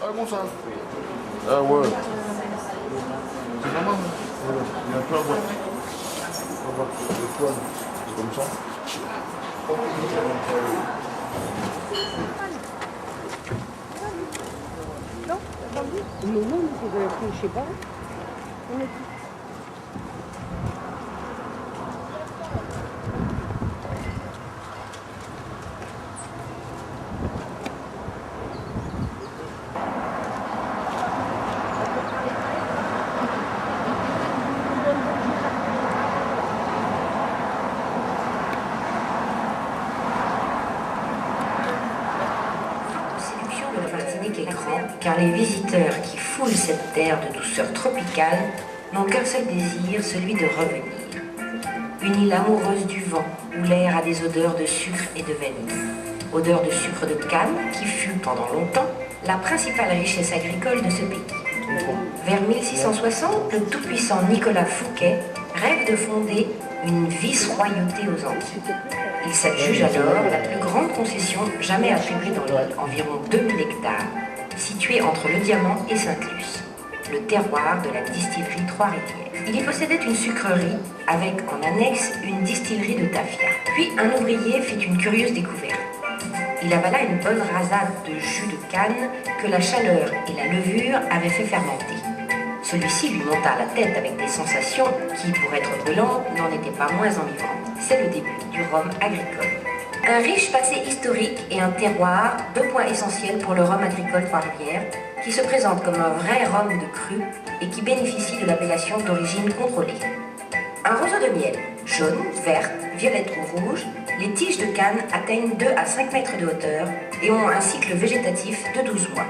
Ah bon ça? Ah ouais. C'est normal. Voilà. Il y a un peu à boire. On va voir le poil. C'est comme ça. Non, non, je sais pas. On est... Est grand, car les visiteurs qui foulent cette terre de douceur tropicale n'ont qu'un seul désir, celui de revenir. Une île amoureuse du vent, où l'air a des odeurs de sucre et de vanille. Odeur de sucre de canne, qui fut pendant longtemps la principale richesse agricole de ce pays. Vers 1660, le tout-puissant Nicolas Fouquet rêve de fonder une vice-royauté aux Antilles. Il s'adjuge alors la plus grande concession jamais attribuée dans l'île, environ 2000 hectares, située entre le Diamant et Sainte-Luce, le terroir de la distillerie Trois-Rivières. Il y possédait une sucrerie avec en annexe une distillerie de tafia. Puis un ouvrier fit une curieuse découverte. Il avala une bonne rasade de jus de canne que la chaleur et la levure avaient fait fermenter. Celui-ci lui monta à la tête avec des sensations qui, pour être brûlantes, n'en étaient pas moins enivrantes. C'est le début du rhum agricole. Un riche passé historique et un terroir, deux points essentiels pour le rhum agricole Trois-Rivières, qui se présente comme un vrai rhum de cru et qui bénéficie de l'appellation d'origine contrôlée. Un roseau de miel, jaune, verte, violette ou rouge, les tiges de canne atteignent 2 à 5 mètres de hauteur et ont un cycle végétatif de 12 mois.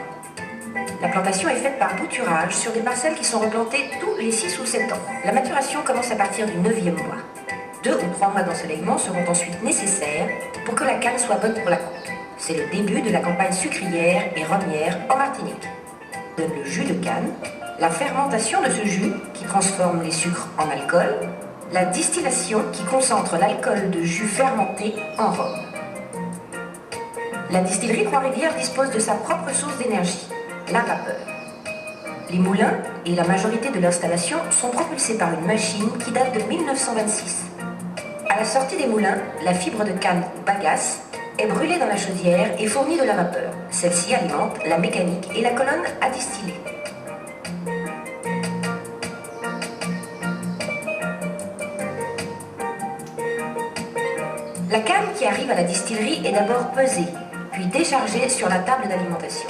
La plantation est faite par bouturage sur des parcelles qui sont replantées tous les 6 ou 7 ans. La maturation commence à partir du 9e mois. 2 ou 3 mois d'ensoleillement seront ensuite nécessaires pour que la canne soit bonne pour la coupe. C'est le début de la campagne sucrière et rhummière en Martinique. Donne le jus de canne, la fermentation de ce jus qui transforme les sucres en alcool, la distillation qui concentre l'alcool de jus fermenté en rhum. La distillerie Trois-Rivières dispose de sa propre source d'énergie, la vapeur. Les moulins et la majorité de l'installation sont propulsés par une machine qui date de 1926. À la sortie des moulins, la fibre de canne ou bagasse est brûlée dans la chaudière et fournit de la vapeur. Celle-ci alimente la mécanique et la colonne à distiller. La canne qui arrive à la distillerie est d'abord pesée, puis déchargée sur la table d'alimentation.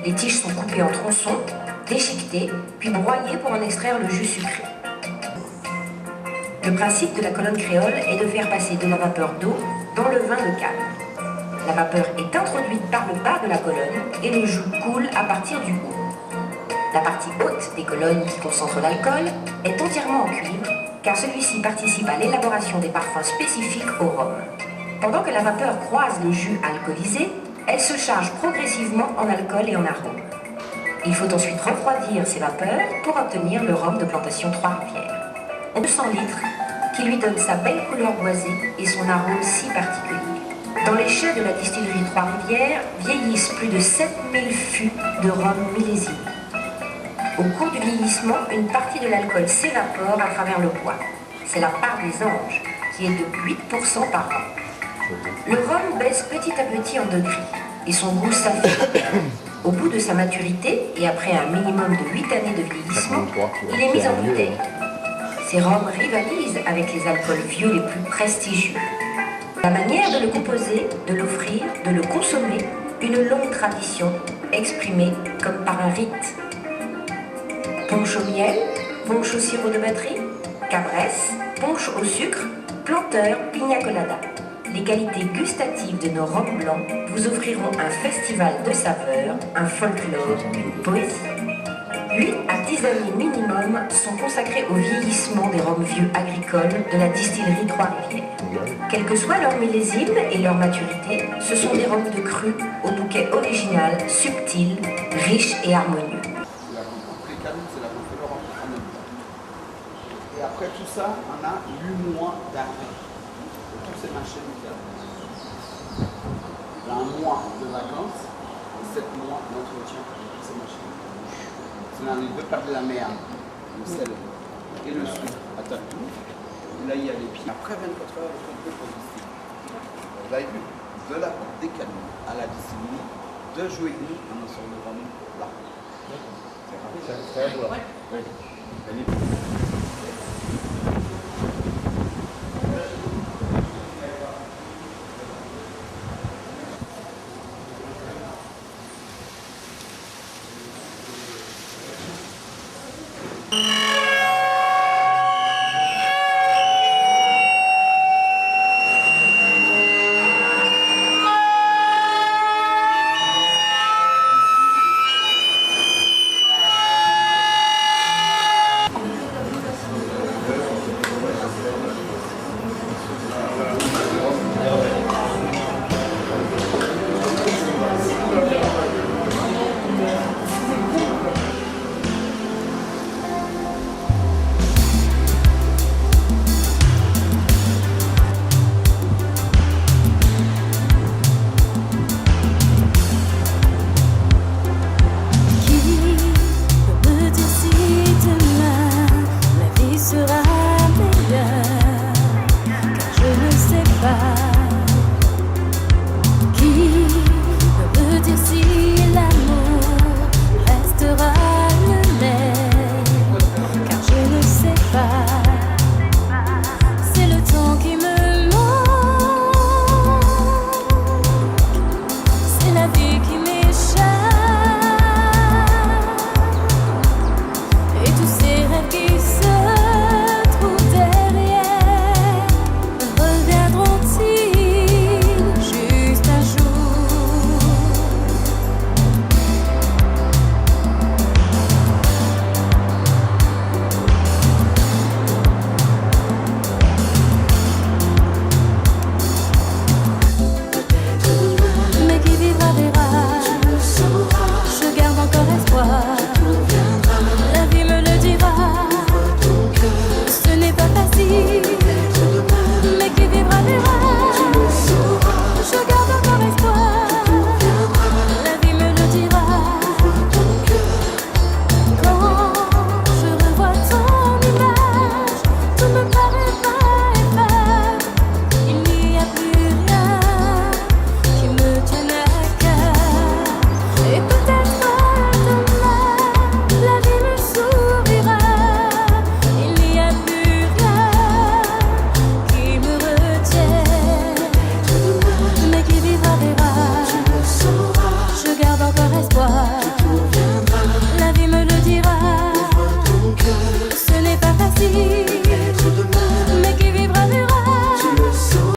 Les tiges sont coupées en tronçons, déchiquetées, puis broyées pour en extraire le jus sucré. Le principe de la colonne créole est de faire passer de la vapeur d'eau dans le vin de canne. La vapeur est introduite par le bas de la colonne et le jus coule à partir du haut. La partie haute des colonnes qui concentre l'alcool est entièrement en cuivre, car celui-ci participe à l'élaboration des parfums spécifiques au rhum. Pendant que la vapeur croise le jus alcoolisé, elle se charge progressivement en alcool et en arôme. Il faut ensuite refroidir ces vapeurs pour obtenir le rhum de plantation Trois-Rivières. 200 litres qui lui donne sa belle couleur boisée et son arôme si particulier. Dans les chais de la distillerie Trois-Rivières vieillissent plus de 7000 fûts de rhum millésime. Au cours du vieillissement, une partie de l'alcool s'évapore à travers le bois. C'est la part des anges, qui est de 8% par an. Le rhum baisse petit à petit en degrés, et son goût s'affine. Au bout de sa maturité, et après un minimum de 8 années de vieillissement, il est mis en bouteille. Ces rhums rivalisent avec les alcools vieux les plus prestigieux. La manière de le composer, de l'offrir, de le consommer, une longue tradition, exprimée comme par un rite. Punch au miel, punch au sirop de batterie, cabresse, punch au sucre, planteur, pina colada. Les qualités gustatives de nos rhums blancs vous offriront un festival de saveurs, un folklore, une poésie. 8 à 10 années minimum sont consacrées au vieillissement des rhums vieux agricoles de la distillerie Trois-Rivières. Quel que soit leur millésime et leur maturité, ce sont des rhums de cru au bouquet original, subtil, riche et harmonieux. Et après tout ça, on a 8 mois d'arrêt. Tous ces marchés locaux. Un mois de vacances, 7 mois d'entretien avec toutes ces machines. C'est dans les deux parties de la mer, le sel et le sucre à Tatou. Là, il y a les pieds. Après 24 heures, le contrôle produit. Vous avez vu, de la coupe des canons à la discipline, 2 jours et demi, on en sort devant nous là. C'est un vrai. Oui.